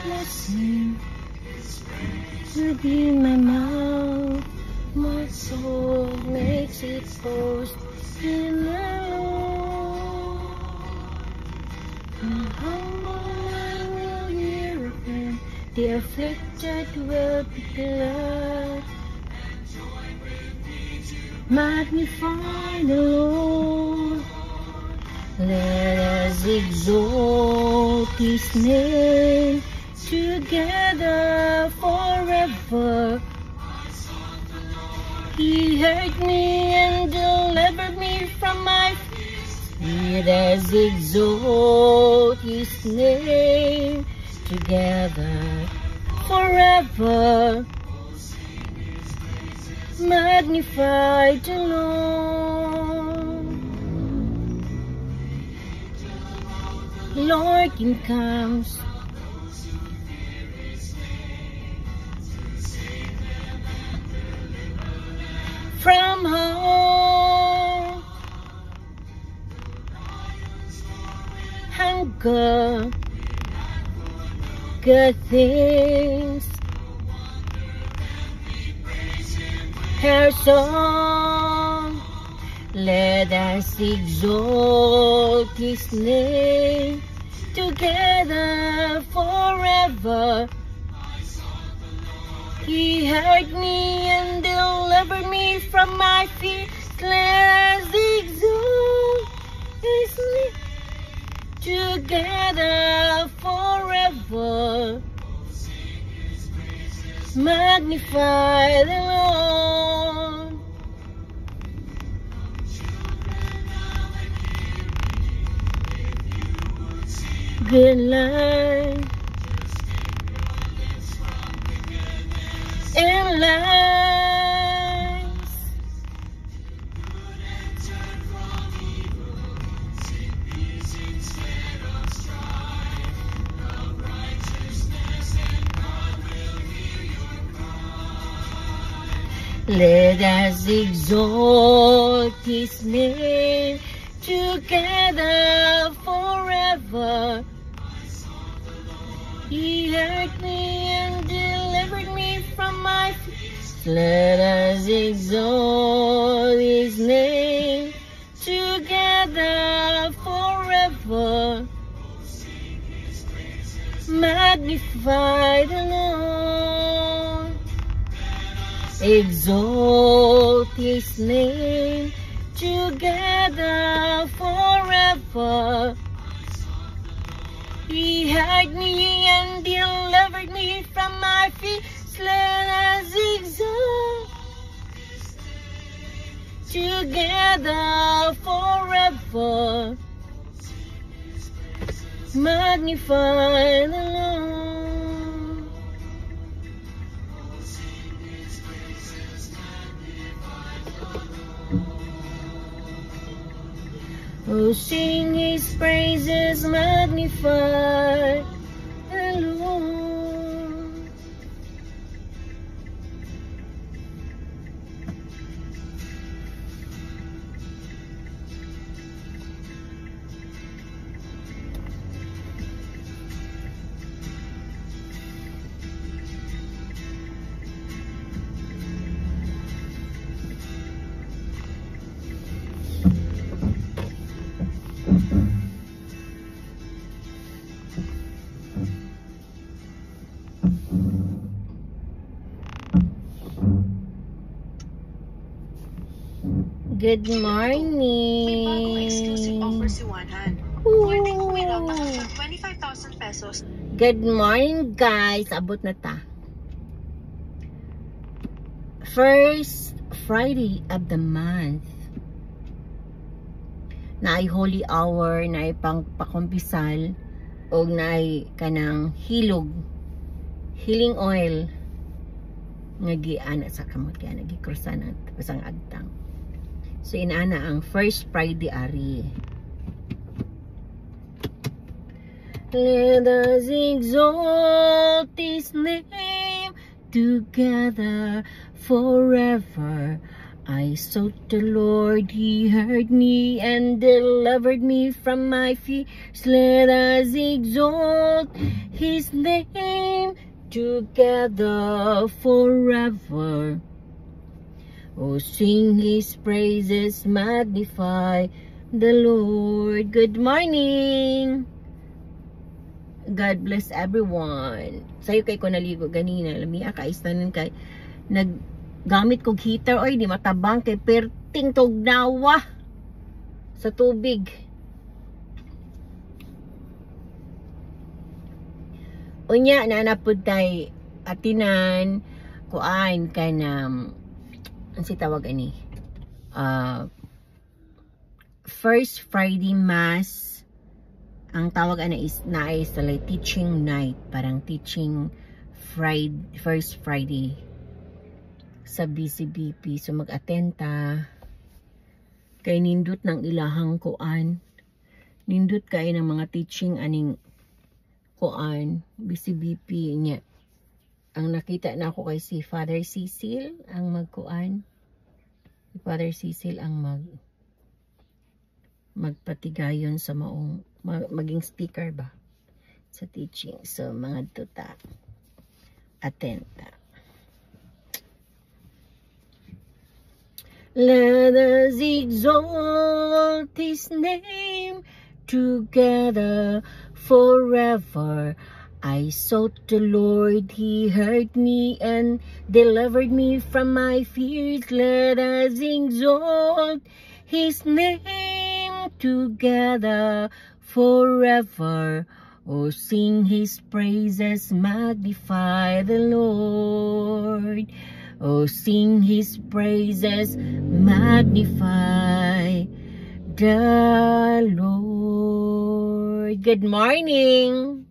blessing within my mouth. My soul makes its boast in the Lord. The humble I will hear of him, the afflicted will be glad. Magnify the Lord. Let us exalt his name together forever. He heard me and delivered me from my fears. Let us exalt his name together forever. Magnify the Lord. Lord, King comes. From home, hunger, good things, her song. Let us exalt his name together forever. He heard me and delivered me from my fears. Let us exalt his name together forever. Magnify the Lord. Good life and lies. Let us exalt his name together forever. He heard me and delivered me from my fears. Let us exalt his name together forever. Magnify the Lord. Exalt his name together forever. He heard me and delivered me from my fears. Let us exalt together forever. Magnify the Lord. Oh, sing his praises, magnify the Lord. Good morning. Exclusive offer si Juan. Pwedeng humiram ng 25,000 pesos. Good morning, guys. Abot na ta. First Friday of the month. Naay holy hour, naay pang pakumpisal, o naay kanang hilog, healing oil, nga giana sa kamot, kaya nagikrusan at pasang agtang. So, inaana ang first Friday ari. Let us exalt his name together forever. I sought the Lord, He heard me and delivered me from my fears. Let us exalt His name together forever. Oh, sing His praises, magnify the Lord. Good morning! God bless everyone. Sayo kay ko naligo ganina. Lamia ka istanan kay gamit kog heater oy di matabang kay perting tog nawa sa tubig. Unya nanapod tay atinan kuan kanang si tawag ani first Friday mass ang tawag ana is naay sa like teaching night, parang teaching Friday, first Friday sa BCBP. So mag-attend ta kay nindot ng ilahang kuan, nindot kay ng mga teaching aning kuan BCBP niya. Ang nakita na ako kay si Father Cecil ang magkuan, si Father Cecil ang magpatigayon sa maong maging speaker ba sa teaching. So mga tuta attend ta. Let us exalt His name together forever. I sought the Lord, He heard me and delivered me from my fears. Let us exalt His name together forever. Oh, sing His praises, magnify the Lord. Oh, sing His praises, magnify the Lord. Good morning!